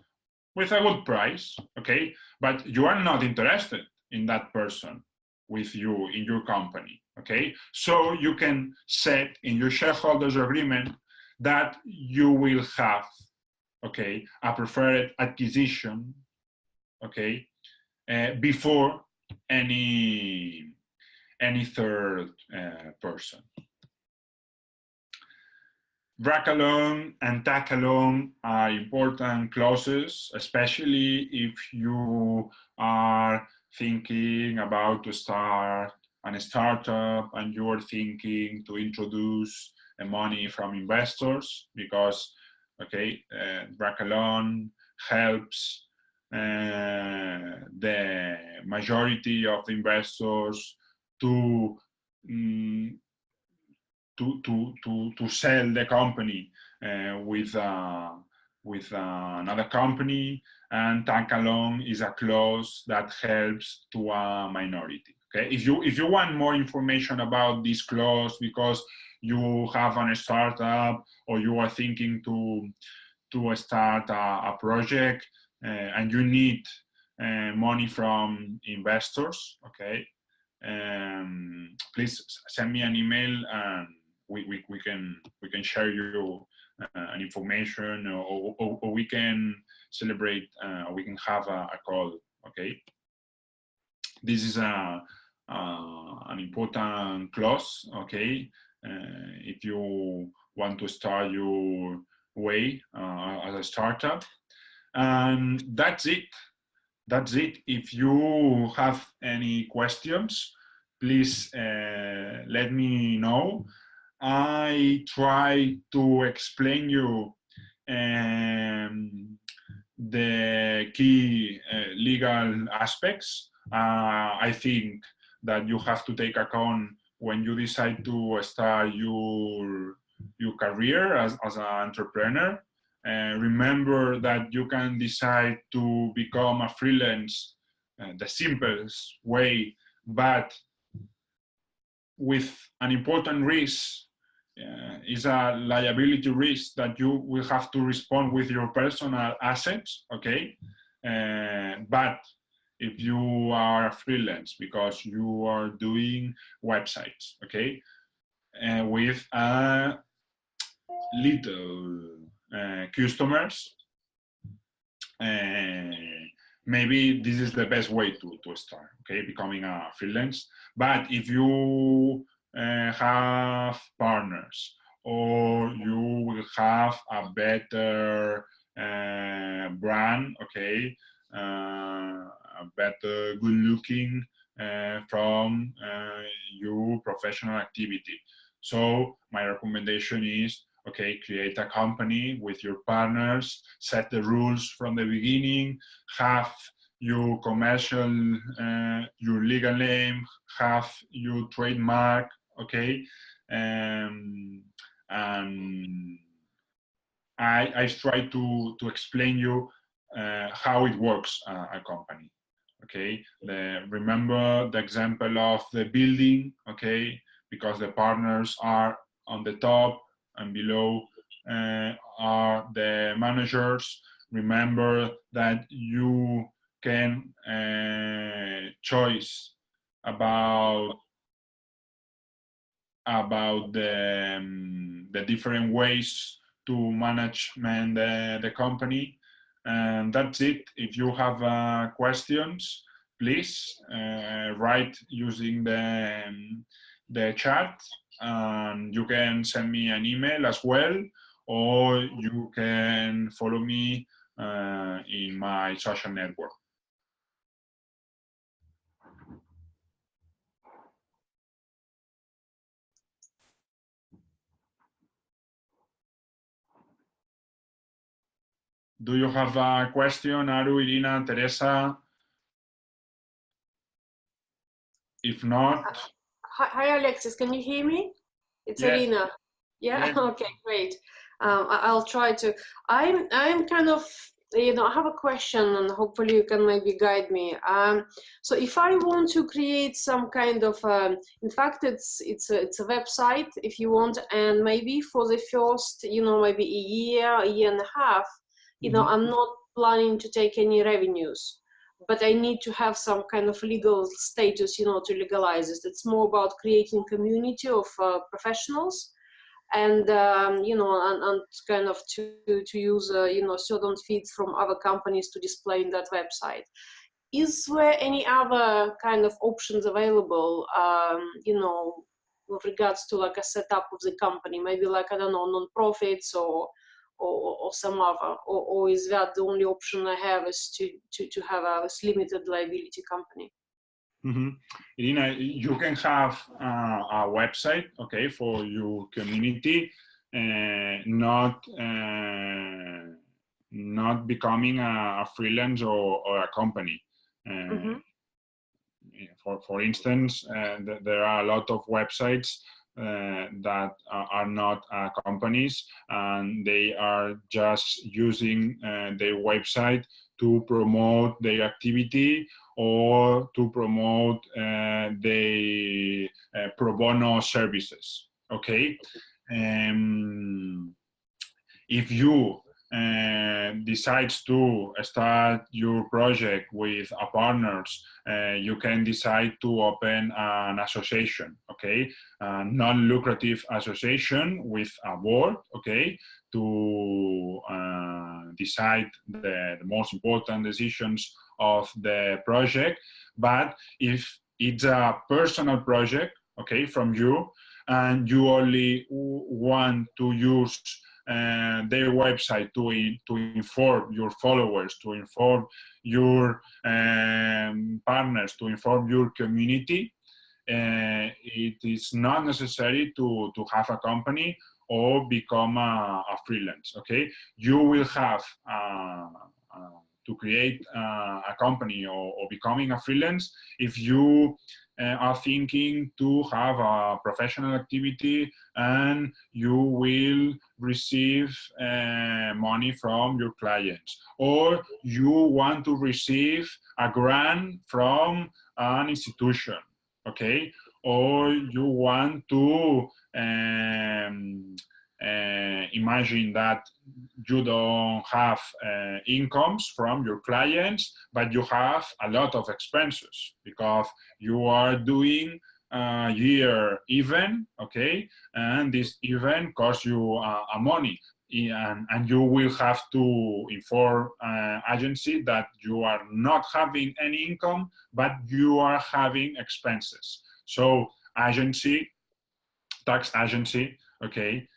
Speaker 1: with a good price, okay, but you are not interested in that person with you in your company, okay. So you can set in your shareholders agreement that you will have, okay, a preferred acquisition, okay, before any third person. Drag along and tag along are important clauses, especially if you are thinking about to start a startup and you're thinking to introduce money from investors, because, okay, drag along helps the majority of the investors to sell the company with another company, and tag along is a clause that helps to a minority. Okay, if you want more information about this clause because you have a startup or you are thinking to start a project and you need money from investors, okay, please send me an email and we can share you an information, or we can celebrate, we can have a call, okay. This is an important clause, okay, if you want to start your way as a startup. And that's it. That's it. If you have any questions, please let me know. I try to explain you the key legal aspects. I think that you have to take account when you decide to start your career as an entrepreneur. Remember that you can decide to become a freelance the simplest way, but with an important risk is a liability risk that you will have to respond with your personal assets, okay? But if you are a freelance because you are doing websites, okay? With a little customers, maybe this is the best way to start, okay? Becoming a freelance. But if you have partners, or you will have a better brand, okay, a better good looking from your professional activity. So my recommendation is, okay, create a company with your partners, set the rules from the beginning, have your commercial, your legal name, have your trademark, okay? And I try to explain you how it works, a company, okay? Remember the example of the building, okay? Because the partners are on the top and below are the managers. Remember that you can choose about the different ways to manage the company. And that's it. If you have questions, please write using the chat, and you can send me an email as well, or you can follow me in my social network. Do you have a question, Aru, Irina, Teresa? If not...
Speaker 2: Hi, Alexis, can you hear me? It's
Speaker 1: yes.
Speaker 2: Irina. Yeah?
Speaker 1: Yes.
Speaker 2: Okay, great. I'll try to. I'm kind of, I have a question, and hopefully you can maybe guide me. So if I want to create some kind of, in fact, it's a website, if you want, and maybe for the first, maybe a year and a half, I'm not planning to take any revenues, but I need to have some kind of legal status, to legalize it. It's more about creating community of professionals, and and kind of to use certain feeds from other companies to display in that website. Is there any other kind of options available, with regards to like a setup of the company, maybe like, I don't know, non-profits or some other, or is that the only option I have, is to have a limited liability company?
Speaker 1: Irina, you can have a website, okay, for your community, not becoming a freelance or a company. For instance, there are a lot of websites that are not companies, and they are just using their website to promote their activity or to promote the pro bono services, okay? If you decides to start your project with a partners, you can decide to open an association, okay? A non-lucrative association with a board, okay? To decide the most important decisions of the project. But if it's a personal project, okay, from you, and you only want to use their website to inform your followers, to inform your partners, to inform your community, it is not necessary to have a company or become a freelance. Okay, you will have to create a company or becoming a freelance if you are thinking to have a professional activity and you will receive money from your clients, or you want to receive a grant from an institution, okay, or you want to imagine that you don't have incomes from your clients, but you have a lot of expenses because you are doing a year event, okay, and this event costs you money, and you will have to inform agency that you are not having any income, but you are having expenses. So tax agency, okay,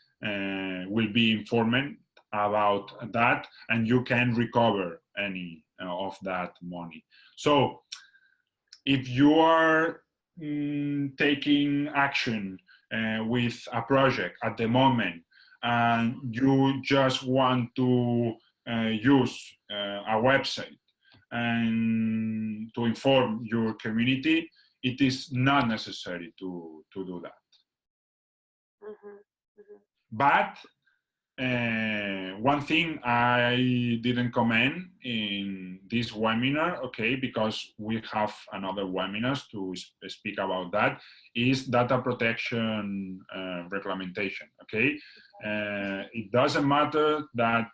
Speaker 1: will be informed about that, and you can recover any of that money. So if you are taking action with a project at the moment and you just want to use a website and to inform your community, it is not necessary to do that. But one thing I didn't comment in this webinar, okay, because we have another webinars to speak about that, is data protection regulation, okay? It doesn't matter that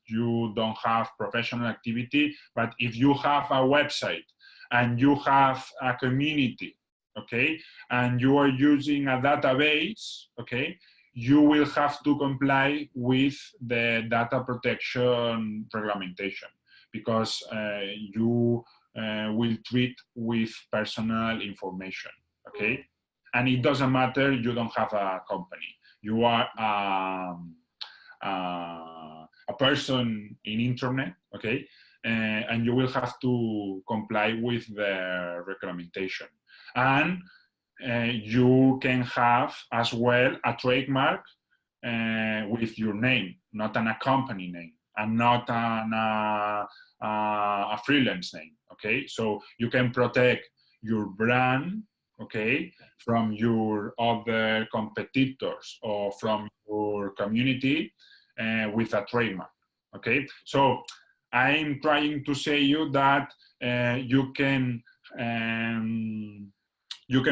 Speaker 1: you don't have professional activity, but if you have a website and you have a community, okay, and you are using a database, okay, you will have to comply with the data protection regulation because you will treat with personal information, okay? And it doesn't matter you don't have a company. You are a person in internet, okay? And you will have to comply with the regulation. And you can have as well a trademark with your name, not a company name, and not a freelance name, okay? So you can protect your brand, okay, from your other competitors or from your community with a trademark, okay? So I'm trying to say you that you can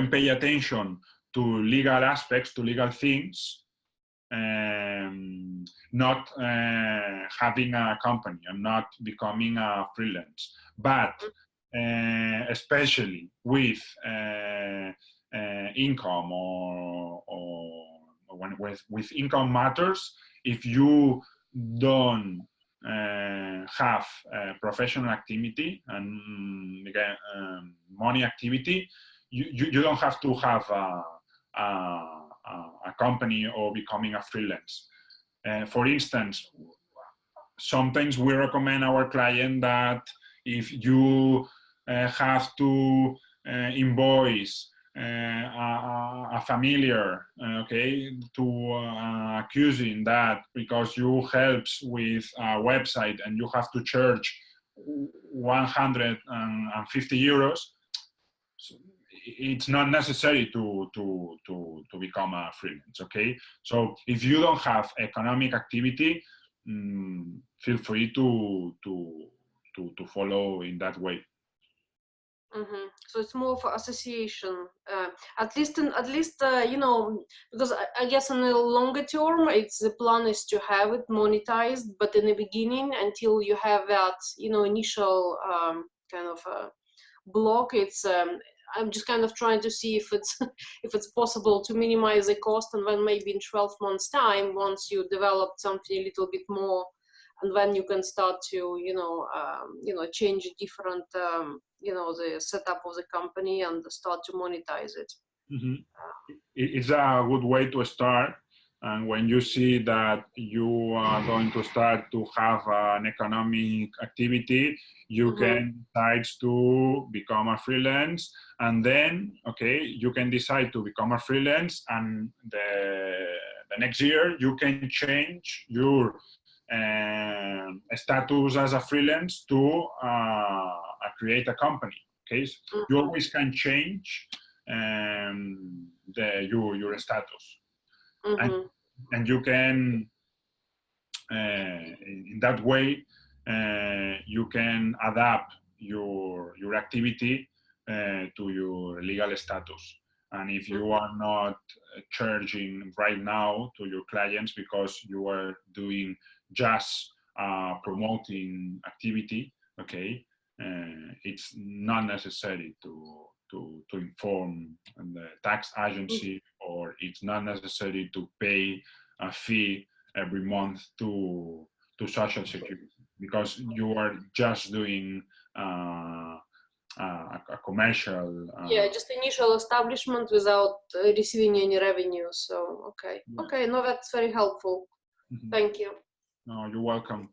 Speaker 1: pay attention to legal aspects, to legal things, not having a company and not becoming a freelance. But especially with income or when with income matters, if you don't have professional activity and money activity, you don't have to have a company or becoming a freelance. For instance, sometimes we recommend our client that if you have to invoice a familiar, okay, to accusing that because you helps with a website and you have to charge 150 euros, it's not necessary to become a freelance, okay? So if you don't have economic activity, feel free to follow in that way.
Speaker 2: So it's more for association, at least you know, because I guess in the longer term, it's the plan is to have it monetized, but in the beginning, until you have that, you know, initial kind of block, it's I'm just kind of trying to see if it's if it's possible to minimize the cost, and then maybe in 12 months time, once you develop something a little bit more, and then you can start to you know change different you know the setup of the company and start to monetize it.
Speaker 1: It's a good way to start And when you see that you are going to start to have an economic activity, you can decide to become a freelance. And then, okay, you can decide to become a freelance, and the next year you can change your status as a freelance to create a company. Okay, so you always can change your status, and you can in that way you can adapt your activity to your legal status. And if you are not charging right now to your clients because you are doing just promoting activity, okay, it's not necessary to inform the tax agency, or it's not necessary to pay a fee every month to social security, because you are just doing a commercial.
Speaker 2: Yeah, just initial establishment without receiving any revenue. So, okay. Yeah. Okay, no, that's very helpful. Thank you.
Speaker 1: No, you're welcome.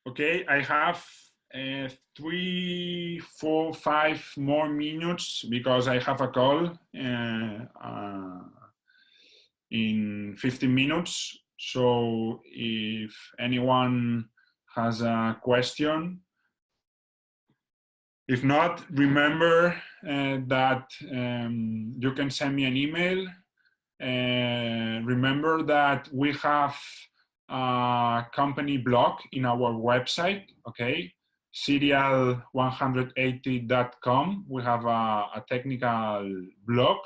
Speaker 1: Okay, I have 3, 4, 5 more minutes because I have a call in 15 minutes. So if anyone has a question, if not, remember that you can send me an email. Remember that we have a company blog in our website, okay? Cirial180.com. We have a technical blog.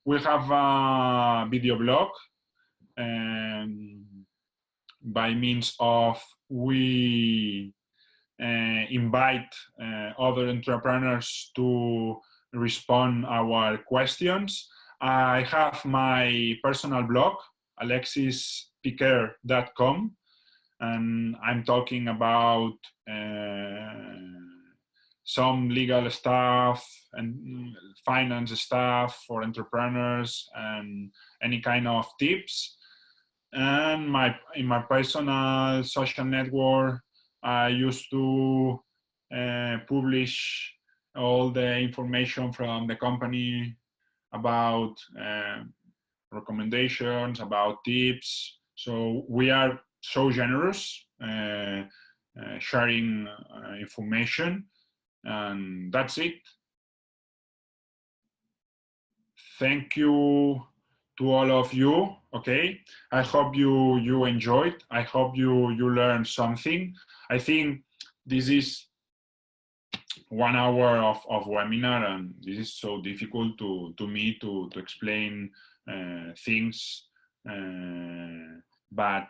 Speaker 1: We have a video blog, by means of we invite other entrepreneurs to respond our questions. I have my personal blog, alexispiquer.com, and I'm talking about some legal stuff and finance stuff for entrepreneurs and any kind of tips. And in my personal social network, I used to publish all the information from the company about recommendations, about tips. So we are so generous sharing information, and that's it. Thank you to all of you. Okay, I hope you enjoyed. I hope you learned something. I think this is 1 hour of webinar, and this is so difficult to me to explain things. But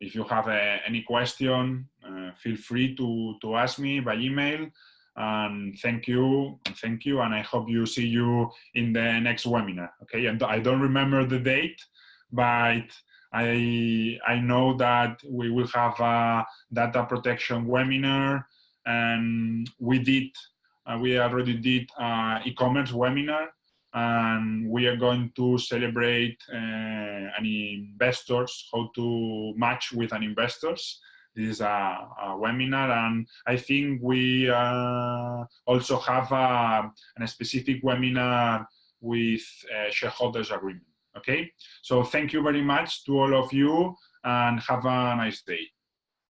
Speaker 1: if you have any question, feel free to ask me by email. And thank you, and I hope you see you in the next webinar. Okay, and I don't remember the date, but I know that we will have a data protection webinar, and we already did e-commerce webinar, and we are going to celebrate an investors, how to match with an investors. This is a webinar, and I think we also have a specific webinar with shareholders agreement. Okay, so thank you very much to all of you, and have a nice day.